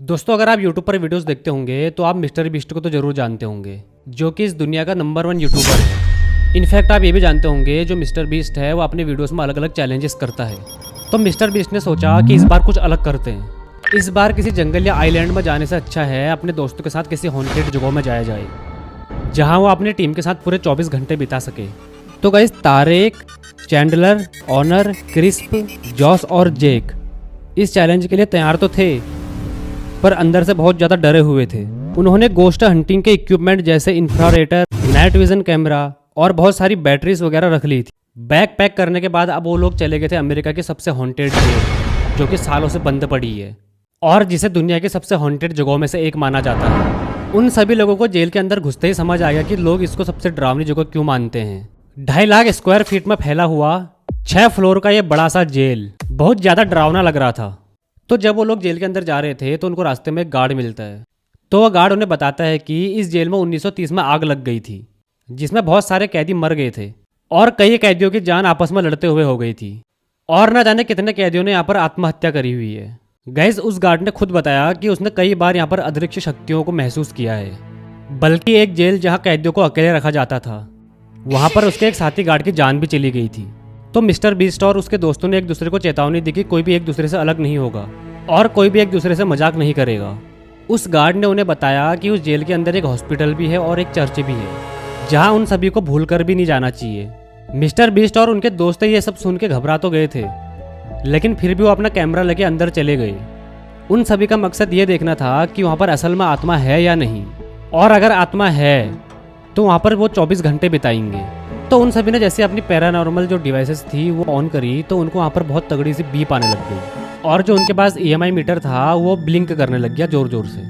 दोस्तों, अगर आप यूट्यूब पर वीडियोस देखते होंगे तो आप मिस्टर बीस्ट को तो जरूर जानते होंगे, जो कि इस दुनिया का नंबर 1 यूट्यूबर है। इनफैक्ट आप ये भी जानते होंगे जो मिस्टर बीस्ट है वो अपने वीडियोस में अलग अलग चैलेंजेस करता है। तो मिस्टर बीस्ट ने सोचा कि इस बार कुछ अलग करते हैं। इस बार किसी जंगल या आइलैंड में जाने से अच्छा है अपने दोस्तों के साथ किसी हॉन्टेड जगह में जाया जाए, जहाँ वो अपनी टीम के साथ पूरे 24 घंटे बिता सके। तो guys, Tarek, Chandler, Honor, Crisp, Jos और जेक इस चैलेंज के लिए तैयार तो थे, पर अंदर से बहुत ज़्यादा डरे हुए थे। उन्होंने गोस्ट हंटिंग के इक्विपमेंट जैसे इंफ्रारेटर, नाइट विजन कैमरा और बहुत सारी बैटरीज वगैरह रख ली थी। बैग पैक करने के बाद अब वो लोग चले गए थे अमेरिका की सबसे हॉन्टेड जेल, जो कि सालों से बंद पड़ी है और जिसे दुनिया की सबसे हॉन्टेड जगहों में से एक माना जाता है। उन सभी लोगों को जेल के अंदर घुसते ही समझ आ गया कि लोग इसको सबसे डरावनी जगह क्यों मानते हैं। 2.5 लाख स्क्वायर फीट में फैला हुआ 6 फ्लोर का ये बड़ा सा जेल बहुत ज़्यादा डरावना लग रहा था। तो जब वो लोग जेल के अंदर जा रहे थे तो उनको रास्ते में एक गार्ड मिलता है। तो वह गार्ड उन्हें बताता है कि इस जेल में 1930 में आग लग गई थी, जिसमें बहुत सारे कैदी मर गए थे और कई कैदियों की जान आपस में लड़ते हुए हो गई थी और न जाने कितने कैदियों ने यहाँ पर आत्महत्या करी हुई है। गाइस, उस गार्ड ने खुद बताया कि उसने कई बार यहाँ पर अदृश्य शक्तियों को महसूस किया है। बल्कि एक जेल जहाँ कैदियों को अकेले रखा जाता था, वहाँ पर उसके एक साथी गार्ड की जान भी चली गई थी। तो मिस्टर बीस्ट और उसके दोस्तों ने एक दूसरे को चेतावनी दी कि कोई भी एक दूसरे से अलग नहीं होगा और कोई भी एक दूसरे से मजाक नहीं करेगा। उस गार्ड ने उन्हें बताया कि उस जेल के अंदर एक हॉस्पिटल भी है और एक चर्च भी है, जहां उन सभी को भूलकर भी नहीं जाना चाहिए। मिस्टर बीस्ट और उनके दोस्त ये सब सुन के घबरा तो गए थे, लेकिन फिर भी वो अपना कैमरा लेके अंदर चले गए। उन सभी का मकसद ये देखना था कि वहाँ पर असल में आत्मा है या नहीं, और अगर आत्मा है तो वहाँ पर वो 24 घंटे बिताएंगे। तो उन सभी ने जैसे अपनी पैरानॉर्मल जो डिवाइसेस थी वो ऑन करी तो उनको वहाँ पर बहुत तगड़ी सी बीप आने लग गई और जो उनके पास EMI मीटर था वो ब्लिंक करने लग गया जोर जोर से।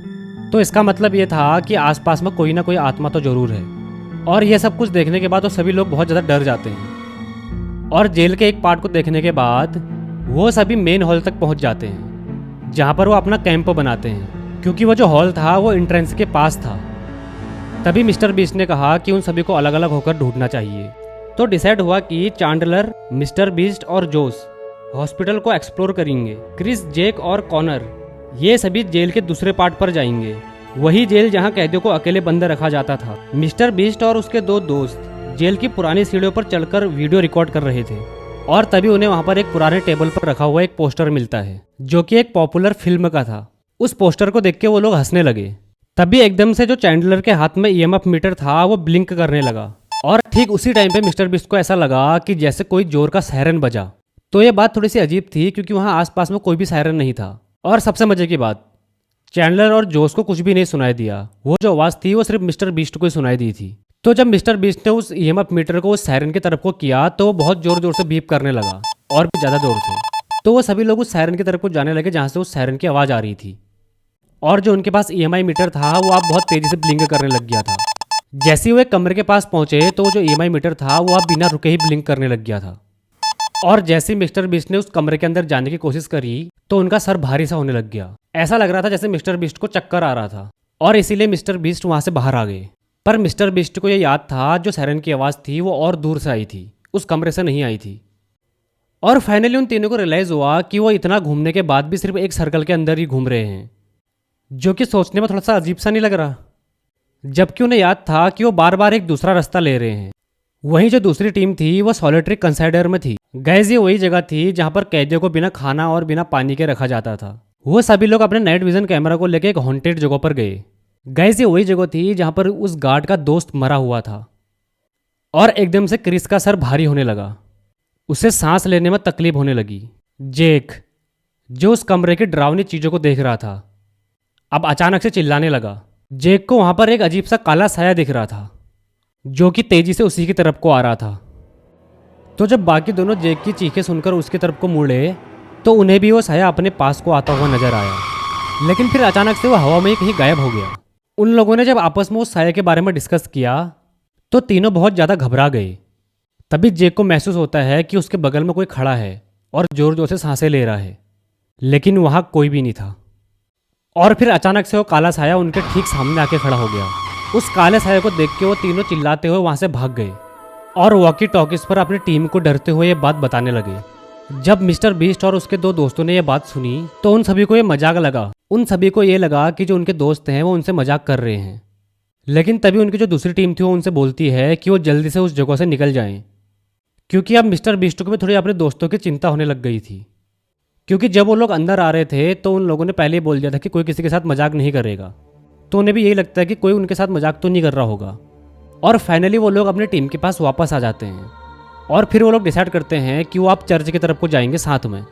तो इसका मतलब ये था कि आसपास में कोई ना कोई आत्मा तो जरूर है। और ये सब कुछ देखने के बाद तो सभी लोग बहुत ज़्यादा डर जाते हैं और जेल के एक पार्ट को देखने के बाद वो सभी मेन हॉल तक पहुँच जाते हैं, जहाँ पर वो अपना कैंप बनाते हैं, क्योंकि वो जो हॉल था वो एंट्रेंस के पास था। तभी मिस्टर बीस्ट ने कहा कि उन सभी को अलग अलग होकर ढूंढना चाहिए। तो डिसाइड हुआ कि चैंडलर, मिस्टर बीस्ट और जोस हॉस्पिटल को एक्सप्लोर करेंगे। क्रिस, जेक और कॉनर ये सभी जेल के दूसरे पार्ट पर जाएंगे, वही जेल जहां कैदियों को अकेले बंद रखा जाता था। मिस्टर बीस्ट और उसके 2 दोस्त जेल की पुरानी सीढ़ियों पर चढ़कर वीडियो रिकॉर्ड कर रहे थे और तभी उन्हें वहां पर एक पुराने टेबल पर रखा हुआ एक पोस्टर मिलता है, जो कि एक पॉपुलर फिल्म का था। उस पोस्टर को देख के वो लोग हंसने लगे। तभी एकदम से जो चैंडलर के हाथ में EMF मीटर था वो ब्लिंक करने लगा और ठीक उसी टाइम पे मिस्टर बीस्ट को ऐसा लगा कि जैसे कोई जोर का सायरन बजा। तो ये बात थोड़ी सी अजीब थी क्योंकि वहाँ आसपास में कोई भी सायरन नहीं था। और सबसे मजे की बात, चैंडलर और जोस को कुछ भी नहीं सुनाई दिया। वो जो आवाज़ थी वो सिर्फ मिस्टर बीस्ट को ही सुनाई दी थी। तो जब मिस्टर बीस्ट ने उस EMF मीटर को उस सायरन की तरफ को किया तो वो बहुत जोर जोर से बीप करने लगा और भी ज़्यादा जोर से। तो वो सभी लोग उस सायरन की तरफ को जाने लगे जहाँ से उस सायरन की आवाज़ आ रही थी और जो उनके पास EMI मीटर था वो अब बहुत तेज़ी से ब्लिंक करने लग गया था। जैसे ही वो एक कमरे के पास पहुंचे तो जो EMI मीटर था वो अब बिना रुके ही ब्लिंक करने लग गया था। और जैसे ही मिस्टर बीस्ट ने उस कमरे के अंदर जाने की कोशिश करी तो उनका सर भारी सा होने लग गया। ऐसा लग रहा था जैसे मिस्टर बीस्ट को चक्कर आ रहा था और इसीलिए मिस्टर बीस्ट वहां से बाहर आ गए। पर मिस्टर बीस्ट को ये याद था जो सायरन की आवाज़ थी वो और दूर से आई थी, उस कमरे से नहीं आई थी। और फाइनली उन तीनों को रियलाइज़ हुआ कि वो इतना घूमने के बाद भी सिर्फ एक सर्कल के अंदर ही घूम रहे हैं, जो कि सोचने में थोड़ा सा अजीब सा नहीं लग रहा। जबकि उन्हें याद था कि वो बार बार एक दूसरा रास्ता ले रहे हैं। वहीं जो दूसरी टीम थी वो सॉलिटरी कंसाइडर में थी। गाइस, ये वही जगह थी जहां पर कैदियों को बिना खाना और बिना पानी के रखा जाता था। वो सभी लोग अपने नाइट विजन कैमरा को लेकर एक हॉन्टेड जगह पर गए। गाइस, ये वही जगह थी जहां पर उस गार्ड का दोस्त मरा हुआ था और एकदम से क्रिस का सर भारी होने लगा। उसे सांस लेने में तकलीफ होने लगी। जेक, जो उस कमरे की डरावनी चीज़ों को देख रहा था, अब अचानक से चिल्लाने लगा। जेक को वहां पर एक अजीब सा काला साया दिख रहा था, जो कि तेजी से उसी की तरफ को आ रहा था। तो जब बाकी दोनों जेक की चीखें सुनकर उसकी तरफ को मुड़े तो उन्हें भी वो साया अपने पास को आता हुआ नजर आया, लेकिन फिर अचानक से वो हवा में ही कहीं गायब हो गया। उन लोगों ने जब आपस में उस साया के बारे में डिस्कस किया तो तीनों बहुत ज़्यादा घबरा गए। तभी जेक को महसूस होता है कि उसके बगल में कोई खड़ा है और जोर जोर से सांसें ले रहा है, लेकिन वहाँ कोई भी नहीं था। और फिर अचानक से वो काला साया उनके ठीक सामने आके खड़ा हो गया। उस काले साया को देख के वो तीनों चिल्लाते हुए वहाँ से भाग गए और वॉकी टॉकीज पर अपनी टीम को डरते हुए ये बात बताने लगे जब मिस्टर बीस्ट और उसके दो दोस्तों ने ये बात सुनी तो उन सभी को ये मजाक लगा। उन सभी को ये लगा कि जो उनके दोस्त हैं वो उनसे मजाक कर रहे हैं। लेकिन तभी उनकी जो दूसरी टीम थी वो उनसे बोलती है कि वो जल्दी से उस जगह से निकल जाएं, क्योंकि अब मिस्टर बीस्ट को भी थोड़ी अपने दोस्तों की चिंता होने लग गई थी। क्योंकि जब वो लोग अंदर आ रहे थे तो उन लोगों ने पहले ही बोल दिया था कि कोई किसी के साथ मजाक नहीं करेगा, तो उन्हें भी यही लगता है कि कोई उनके साथ मजाक तो नहीं कर रहा होगा। और फाइनली वो लोग अपनी टीम के पास वापस आ जाते हैं और फिर वो लोग डिसाइड करते हैं कि वो आप चर्च की तरफ को जाएंगे साथ में।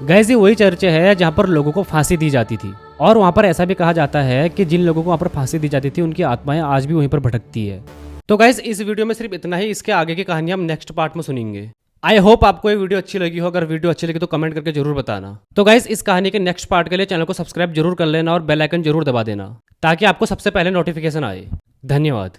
गाइस ये वही चर्च है जहाँ पर लोगों को फांसी दी जाती थी, और वहाँ पर ऐसा भी कहा जाता है कि जिन लोगों को वहाँ पर फांसी दी जाती थी उनकी आत्माएं आज भी वहीं पर भटकती है। तो गाइस इस वीडियो में सिर्फ इतना ही, इसके आगे की कहानी हम नेक्स्ट पार्ट में सुनेंगे। आई होप आपको ये वीडियो अच्छी लगी हो। अगर वीडियो अच्छी लगी तो कमेंट करके जरूर बताना। तो गाइस इस कहानी के नेक्स्ट पार्ट के लिए चैनल को सब्सक्राइब जरूर कर लेना और बेल आइकन जरूर दबा देना ताकि आपको सबसे पहले नोटिफिकेशन आए। धन्यवाद।